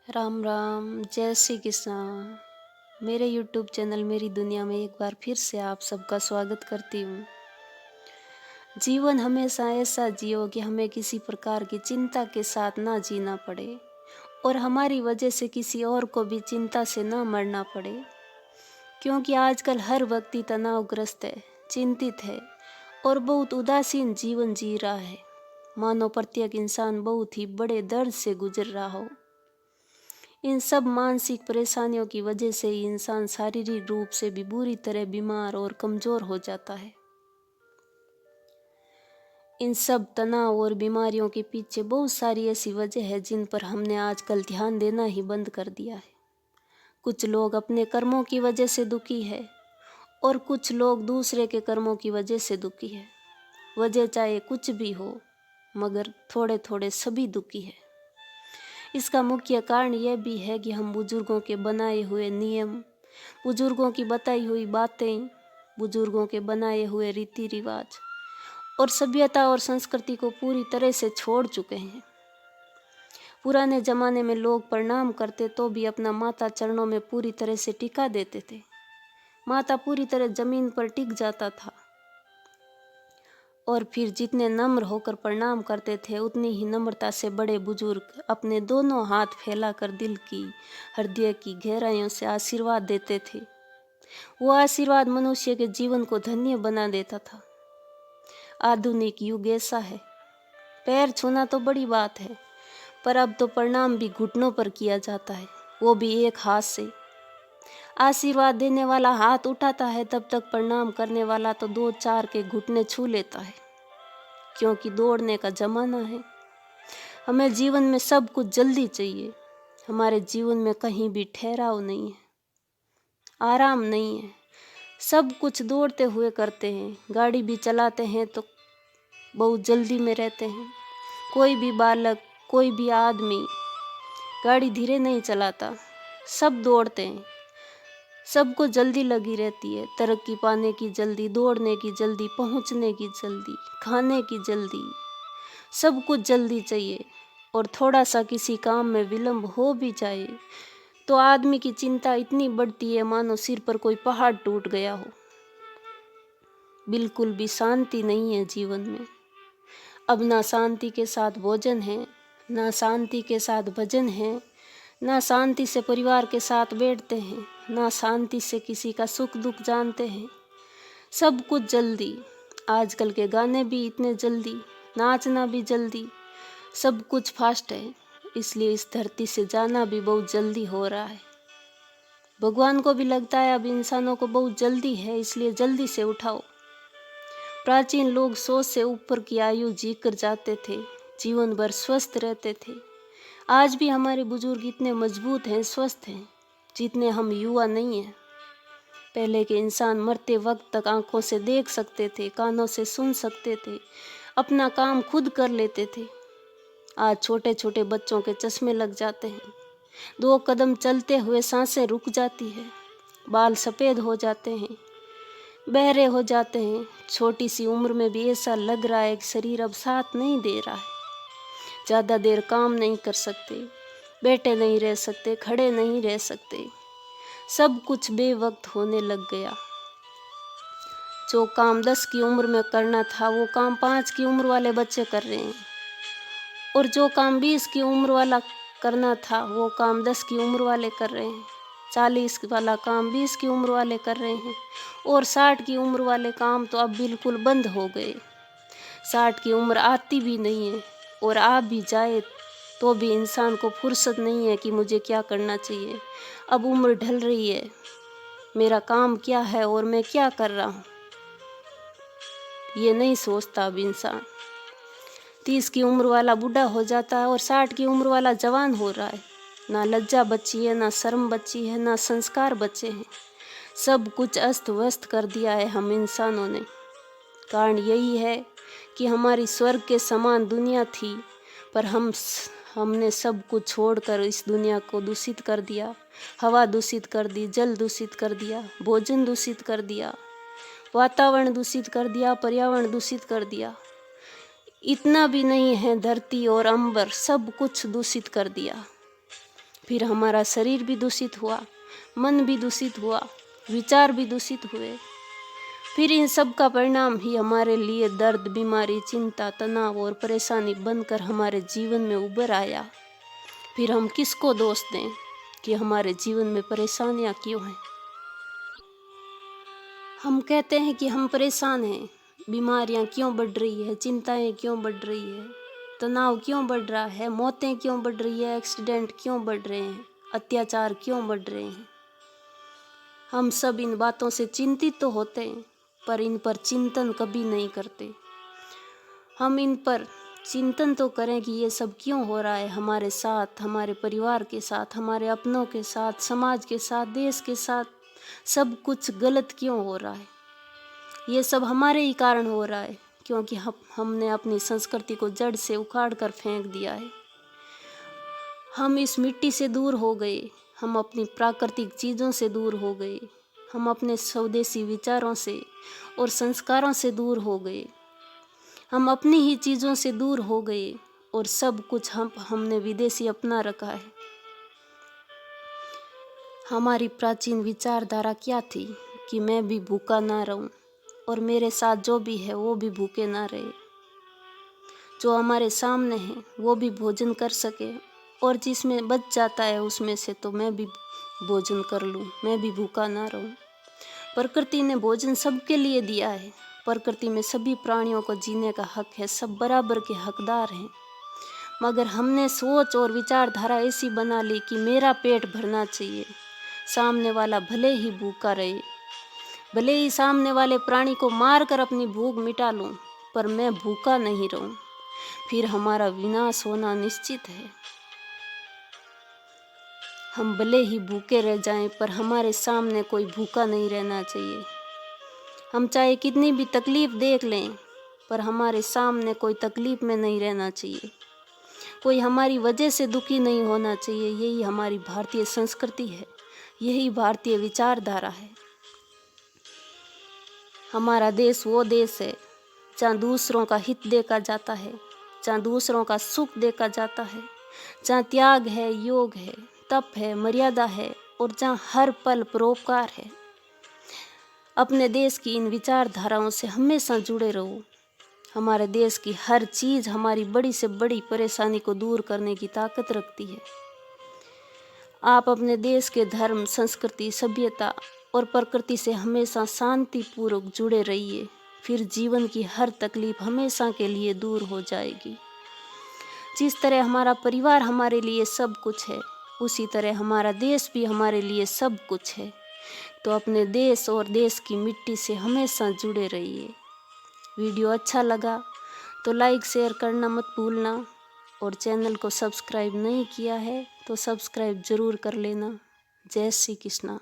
राम राम, जय श्री कृष्णा। मेरे YouTube channel मेरी दुनिया में एक बार फिर से आप सबका स्वागत करती हूँ। जीवन हमेशा ऐसा जियो कि हमें किसी प्रकार की चिंता के साथ ना जीना पड़े और हमारी वजह से किसी और को भी चिंता से ना मरना पड़े, क्योंकि आजकल हर व्यक्ति तनावग्रस्त है, चिंतित है और बहुत उदासीन जीवन जी रहा है। मानो प्रत्येक इंसान बहुत ही बड़े दर्द से गुजर रहा हो। इन सब मानसिक परेशानियों की वजह से ही इंसान शारीरिक रूप से भी बुरी तरह बीमार और कमजोर हो जाता है। इन सब तनाव और बीमारियों के पीछे बहुत सारी ऐसी वजह है जिन पर हमने आजकल ध्यान देना ही बंद कर दिया है। कुछ लोग अपने कर्मों की वजह से दुखी है और कुछ लोग दूसरे के कर्मों की वजह से दुखी है। वजह चाहे कुछ भी हो, मगर थोड़े थोड़े सभी दुखी है। इसका मुख्य कारण यह भी है कि हम बुजुर्गों के बनाए हुए नियम, बुजुर्गों की बताई हुई बातें, बुजुर्गों के बनाए हुए रीति रिवाज और सभ्यता और संस्कृति को पूरी तरह से छोड़ चुके हैं। पुराने जमाने में लोग प्रणाम करते तो भी अपना माथा चरणों में पूरी तरह से टिका देते थे। माथा पूरी तरह जमीन पर टिक जाता था और फिर जितने नम्र होकर प्रणाम करते थे उतनी ही नम्रता से बड़े बुजुर्ग अपने दोनों हाथ फैलाकर दिल की, हृदय की गहराइयों से आशीर्वाद देते थे। वो आशीर्वाद मनुष्य के जीवन को धन्य बना देता था। आधुनिक युग ऐसा है, पैर छूना तो बड़ी बात है, पर अब तो प्रणाम भी घुटनों पर किया जाता है, वो भी एक हाथ से। आशीर्वाद देने वाला हाथ उठाता है तब तक प्रणाम करने वाला तो 2-4 के घुटने छू लेता है, क्योंकि दौड़ने का जमाना है। हमें जीवन में सब कुछ जल्दी चाहिए। हमारे जीवन में कहीं भी ठहराव नहीं है, आराम नहीं है। सब कुछ दौड़ते हुए करते हैं। गाड़ी भी चलाते हैं तो बहुत जल्दी में रहते हैं। कोई भी बालक, कोई भी आदमी गाड़ी धीरे नहीं चलाता, सब दौड़ते हैं। सबको जल्दी लगी रहती है, तरक्की पाने की जल्दी, दौड़ने की जल्दी, पहुंचने की जल्दी, खाने की जल्दी, सब कुछ जल्दी चाहिए। और थोड़ा सा किसी काम में विलंब हो भी जाए तो आदमी की चिंता इतनी बढ़ती है मानो सिर पर कोई पहाड़ टूट गया हो। बिल्कुल भी शांति नहीं है जीवन में। अब ना शांति के साथ भोजन है, ना शांति के साथ भजन है, ना शांति से परिवार के साथ बैठते हैं, ना शांति से किसी का सुख दुख जानते हैं। सब कुछ जल्दी। आजकल के गाने भी इतने जल्दी, नाचना भी जल्दी, सब कुछ फास्ट है। इसलिए इस धरती से जाना भी बहुत जल्दी हो रहा है। भगवान को भी लगता है अब इंसानों को बहुत जल्दी है, इसलिए जल्दी से उठाओ। प्राचीन लोग 100 से ऊपर की आयु जीकर जाते थे, जीवन भर स्वस्थ रहते थे। आज भी हमारे बुजुर्ग इतने मजबूत हैं, स्वस्थ हैं, जितने हम युवा नहीं हैं। पहले के इंसान मरते वक्त तक आंखों से देख सकते थे, कानों से सुन सकते थे, अपना काम खुद कर लेते थे। आज छोटे छोटे बच्चों के चश्मे लग जाते हैं। 2 कदम चलते हुए सांसें रुक जाती है, बाल सफ़ेद हो जाते हैं, बहरे हो जाते हैं। छोटी सी उम्र में भी ऐसा लग रहा है कि शरीर अब साथ नहीं दे रहा है। ज़्यादा देर काम नहीं कर सकते, बैठे नहीं रह सकते, खड़े नहीं रह सकते। सब कुछ बेवक्त होने लग गया। जो काम 10 की उम्र में करना था वो काम 5 की उम्र वाले बच्चे कर रहे हैं, और जो काम 20 की उम्र वाला करना था वो काम 10 की उम्र वाले कर रहे हैं। 40 वाला काम 20 की उम्र वाले कर रहे हैं, और 60 की उम्र वाले काम तो अब बिल्कुल बंद हो गए। 60 की उम्र आती भी नहीं है, और आ भी जाए तो भी इंसान को फुर्सत नहीं है कि मुझे क्या करना चाहिए। अब उम्र ढल रही है, मेरा काम क्या है और मैं क्या कर रहा हूँ, ये नहीं सोचता अब इंसान। 30 की उम्र वाला बूढ़ा हो जाता है और 60 की उम्र वाला जवान हो रहा है। ना लज्जा बची है, ना शर्म बची है, ना संस्कार बचे हैं। सब कुछ अस्त व्यस्त कर दिया है हम इंसानों ने। कारण यही है कि हमारी स्वर्ग के समान दुनिया थी, पर हमने सब कुछ छोड़कर इस दुनिया को दूषित कर दिया। हवा दूषित कर दी, जल दूषित कर दिया, भोजन दूषित कर दिया, वातावरण दूषित कर दिया, पर्यावरण दूषित कर दिया। इतना भी नहीं है, धरती और अंबर सब कुछ दूषित कर दिया। फिर हमारा शरीर भी दूषित हुआ, मन भी दूषित हुआ, विचार भी दूषित हुए। फिर इन सब का परिणाम ही हमारे लिए दर्द, बीमारी, चिंता, तनाव और परेशानी बनकर हमारे जीवन में उभर आया। फिर हम किसको दोष दें कि हमारे जीवन में परेशानियां क्यों हैं? हम कहते हैं कि हम परेशान हैं, बीमारियां क्यों बढ़ रही है, चिंताएं क्यों बढ़ रही है, तनाव क्यों बढ़ रहा है, मौतें क्यों बढ़ रही है, एक्सीडेंट क्यों बढ़ रहे हैं, अत्याचार क्यों बढ़ रहे हैं। हम सब इन बातों से चिंतित तो होते हैं, पर इन पर चिंतन कभी नहीं करते। हम इन पर चिंतन तो करें कि ये सब क्यों हो रहा है हमारे साथ, हमारे परिवार के साथ, हमारे अपनों के साथ, समाज के साथ, देश के साथ। सब कुछ गलत क्यों हो रहा है? ये सब हमारे ही कारण हो रहा है, क्योंकि हमने अपनी संस्कृति को जड़ से उखाड़ कर फेंक दिया है। हम इस मिट्टी से दूर हो गए, हम अपनी प्राकृतिक चीज़ों से दूर हो गए, हम अपने स्वदेशी विचारों से और संस्कारों से दूर हो गए, हम अपनी ही चीज़ों से दूर हो गए और सब कुछ हमने विदेशी अपना रखा है। हमारी प्राचीन विचारधारा क्या थी कि मैं भी भूखा ना रहूं और मेरे साथ जो भी है वो भी भूखे ना रहे, जो हमारे सामने है वो भी भोजन कर सके और जिसमें बच जाता है उसमें से तो मैं भी भोजन कर लूं, मैं भी भूखा ना रहूं। प्रकृति ने भोजन सबके लिए दिया है, प्रकृति में सभी प्राणियों को जीने का हक है, सब बराबर के हकदार हैं। मगर हमने सोच और विचारधारा ऐसी बना ली कि मेरा पेट भरना चाहिए, सामने वाला भले ही भूखा रहे, भले ही सामने वाले प्राणी को मार कर अपनी भूख मिटा लूं, पर मैं भूखा नहीं रहूं। फिर हमारा विनाश होना निश्चित है। हम भले ही भूखे रह जाएं, पर हमारे सामने कोई भूखा नहीं रहना चाहिए। हम चाहे कितनी भी तकलीफ देख लें, पर हमारे सामने कोई तकलीफ में नहीं रहना चाहिए, कोई हमारी वजह से दुखी नहीं होना चाहिए। यही हमारी भारतीय संस्कृति है, यही भारतीय विचारधारा है। हमारा देश वो देश है जहाँ दूसरों का हित देखा जाता है, जहाँ दूसरों का सुख देखा जाता है, जहाँ त्याग है, योग है, तप है, मर्यादा है और जहाँ हर पल परोपकार है। अपने देश की इन विचारधाराओं से हमेशा जुड़े रहो। हमारे देश की हर चीज़ हमारी बड़ी से बड़ी परेशानी को दूर करने की ताकत रखती है। आप अपने देश के धर्म, संस्कृति, सभ्यता और प्रकृति से हमेशा शांतिपूर्वक जुड़े रहिए, फिर जीवन की हर तकलीफ हमेशा के लिए दूर हो जाएगी। जिस तरह हमारा परिवार हमारे लिए सब कुछ है, उसी तरह हमारा देश भी हमारे लिए सब कुछ है। तो अपने देश और देश की मिट्टी से हमेशा जुड़े रहिए। वीडियो अच्छा लगा तो लाइक शेयर करना मत भूलना, और चैनल को सब्सक्राइब नहीं किया है तो सब्सक्राइब ज़रूर कर लेना। जय श्री कृष्णा।